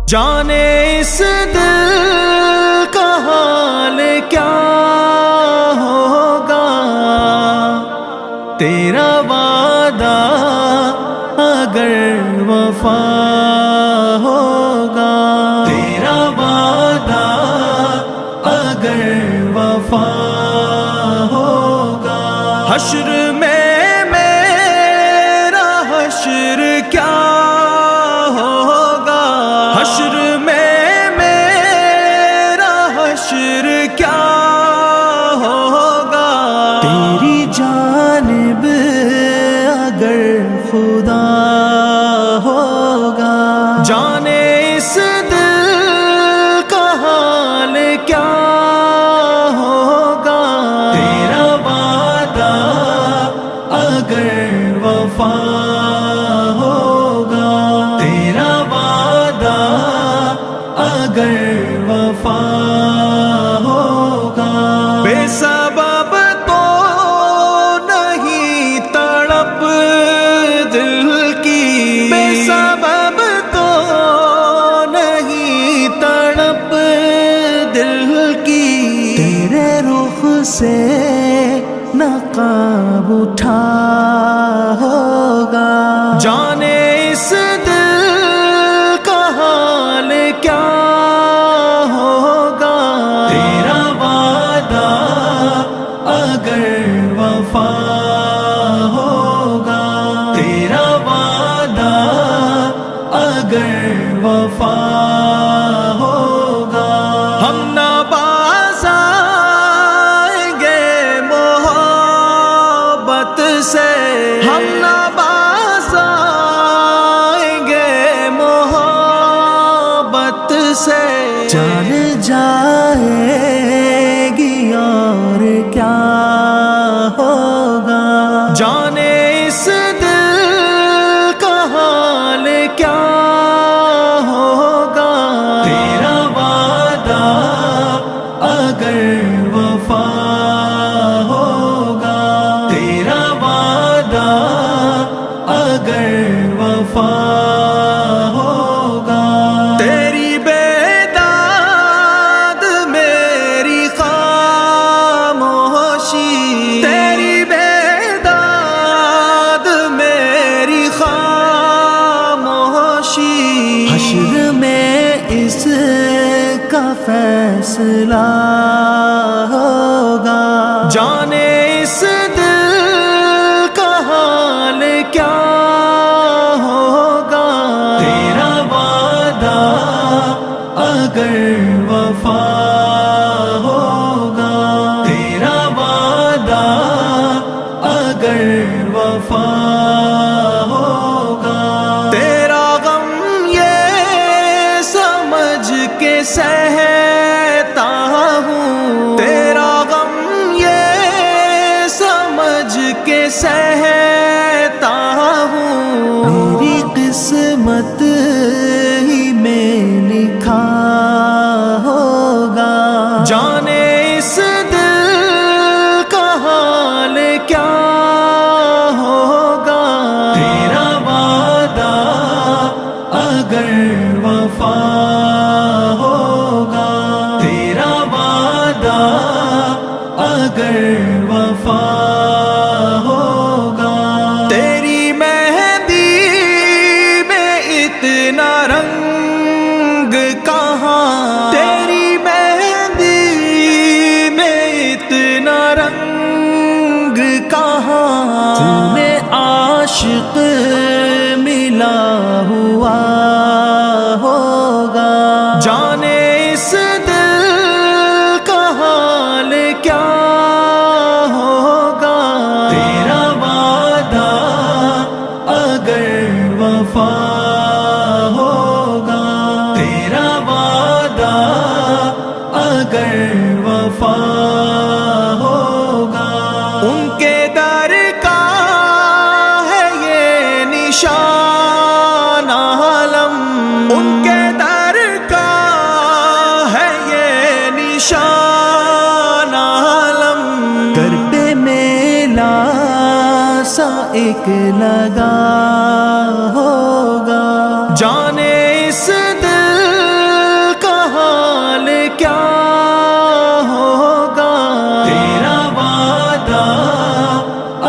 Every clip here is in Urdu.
جانے اس دل کا حال کیا ہوگا، تیرا وعدہ اگر وفا ہوگا، تیرا وعدہ اگر وفا ہوگا، حشر میں میرا حشر کیا ہوگا، حشر میں میرا حشر کیا ہوگا، تیری جانب اگر خدا ہوگا، جانے اس دل کا حال کیا ہوگا، تیرا وعدہ اگر وفا ہوگا، تیرا وعدہ اگر وفا ہوگا، بے سبب تو نہیں تڑپ دل کی، بے سبب تو نہیں تڑپ دل کی، تیرے رخ سے نقاب اٹھا ہوگا، جانے اس دل کا حال کیا ہوگا، تیرا وعدہ اگر وفا ہوگا، تیرا وعدہ اگر وفا ہوگا، ہم نہ باز آئیں گے محبت سے، ہم نہ باز آئیں گے محبت سے، جان جائے گی اور کیا ہوگا، جانے اس دل کا حال کیا ہوگا، تیرا وعدہ اگر وفا ہوگا، تیرا وعدہ اگر وفا ہوگا، تیری بیداد میری خاموشی، تیری بیداد میری خاموشی، حشر میں اس کا فیصلہ ہوگا، جانے اس دل کا حال کیا ہوگا، تیرا وعدہ اگر وفا ہوگا، تیرا وعدہ اگر وفا ہوگا، تیرا غم یہ سمجھ کے سہتا ہوں، تیرا غم یہ سمجھ کے سہتا ہوں، میری قسمت ہی میں لکھا ہوگا، جانے اس دل کا حال کیا ہوگا، تیرا وعدہ اگر وفا ہوگا، تیرا وعدہ اگر وفا ہوگا، تیری مہندی میں اتنا رنگ کہاں، تیری مہندی میں اتنا رنگ کہاں، تمہیں عاشق ملا ہوا ہوگا، جانے اس دل کا حال کیا ہوگا، تیرا وعدہ اگر وفا ہوگا، تیرا اگر وفا ہوگا. ان کے در کا ہے یہ نشان عالم، ان کے در کا ہے یہ نشان عالم. گھر پہ میلہ سا ایک لگا ہوگا، جانے اس دل کا حال کیا ہوگا. تیرا وعدہ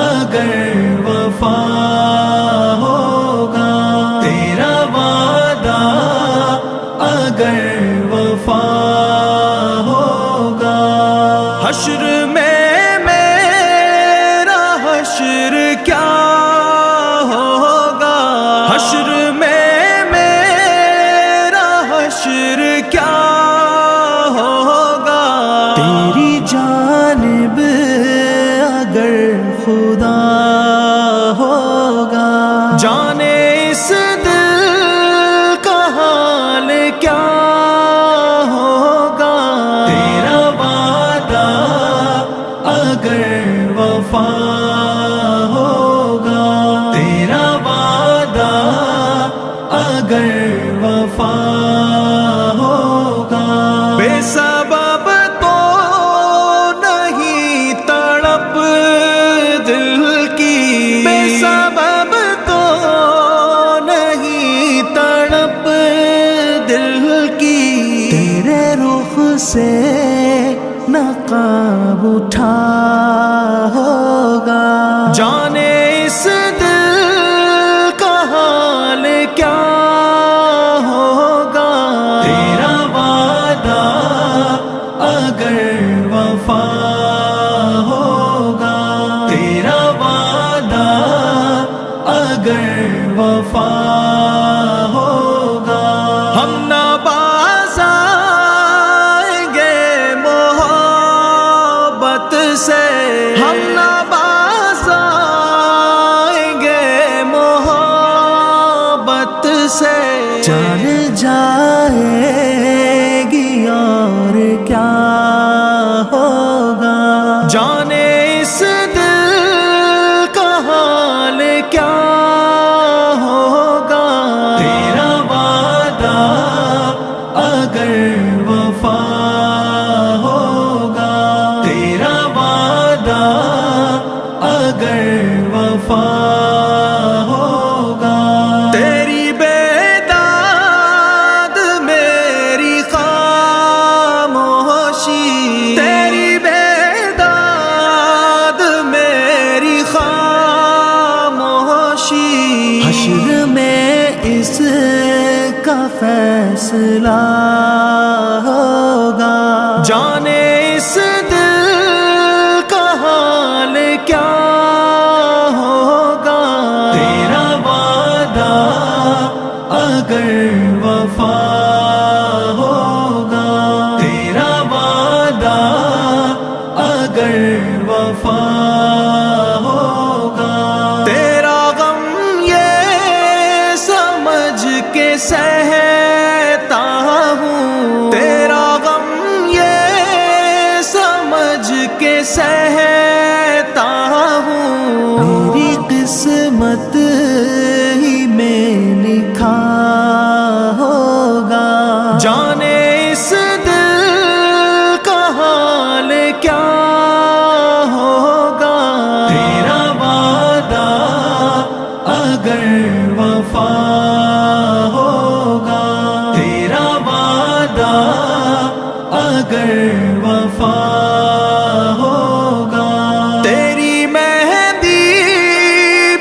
اگر وفا ہوگا، تیرا وعدہ اگر وفا ہوگا. حشر میں میرا حشر کیا ہوگا، حشر میں میرا حشر کیا ہوگا. تیری جانب اگر خدا ہوگا، جانے اس دل کا حال کیا ہوگا. تیرا وعدہ اگر وفا ہوگا، تیرا وعدہ اگر وفا ہوگا. بے سبب تو نہیں تڑپ دل کی، بے سبب تو نہیں تڑپ دل کی. تیرے رخ سے نقاب اٹھا ہوگا، جانے اس دل کا حال کیا ہوگا. تیرا وعدہ اگر وفا ہوگا، تیرا وعدہ اگر وفا ہوگا. ہم نہ باز آئیں گے محبت سے، ہم نہ باز آئیں گے محبت سے. جان جائے گی اور کیا ہوگا، جانے اس دل کا حال کیا ہوگا. تیرا وعدہ اگر وفا ہوگا، تیرا وعدہ اگر وفا ہوگا. تیری بیداد میری خاموشی، تیری بیداد میری خاموشی. حشر میں اس کا فیصلہ ہوگا، جانے اس دل کا حال کیا ہوگا. تیرا وعدہ اگر وفا ہوگا، تیرا وعدہ اگر وفا ہوگا. تیرا غم یہ سمجھ کے سہتا ہوں، تیرا غم یہ سمجھ کے سہتا ہوں. میری قسمت ہی میں لکھا ہوگا، جانے اس دل کا حال کیا ہوگا. تیرا وعدہ اگر وفا ہوگا، تیرا وعدہ اگر وفا ہوگا. تیری مہندی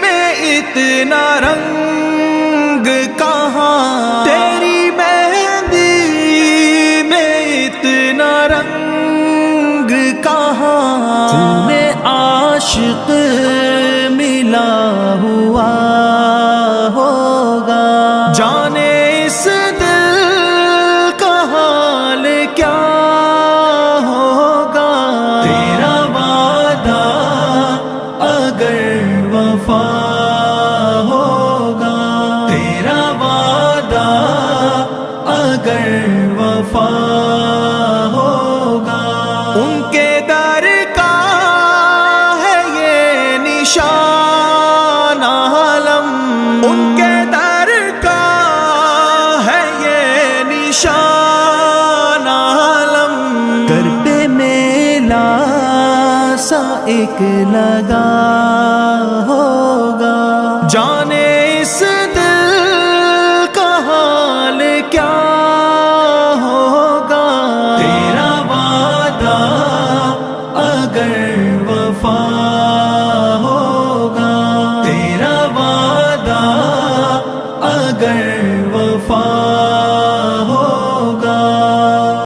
میں اتنا رنگ کہاں، تیری مہندی میں اتنا رنگ کہاں. تمہیں عاشق ملا ہوا ہوگا، جانے اس دل کا حال کیا ہوگا. تیرا وعدہ اگر وفا ہوگا، تیرا وعدہ اگر وفا ہوگا. ایک لگا ہوگا. جانے اس دل کا حال کیا ہوگا. تیرا وعدہ اگر وفا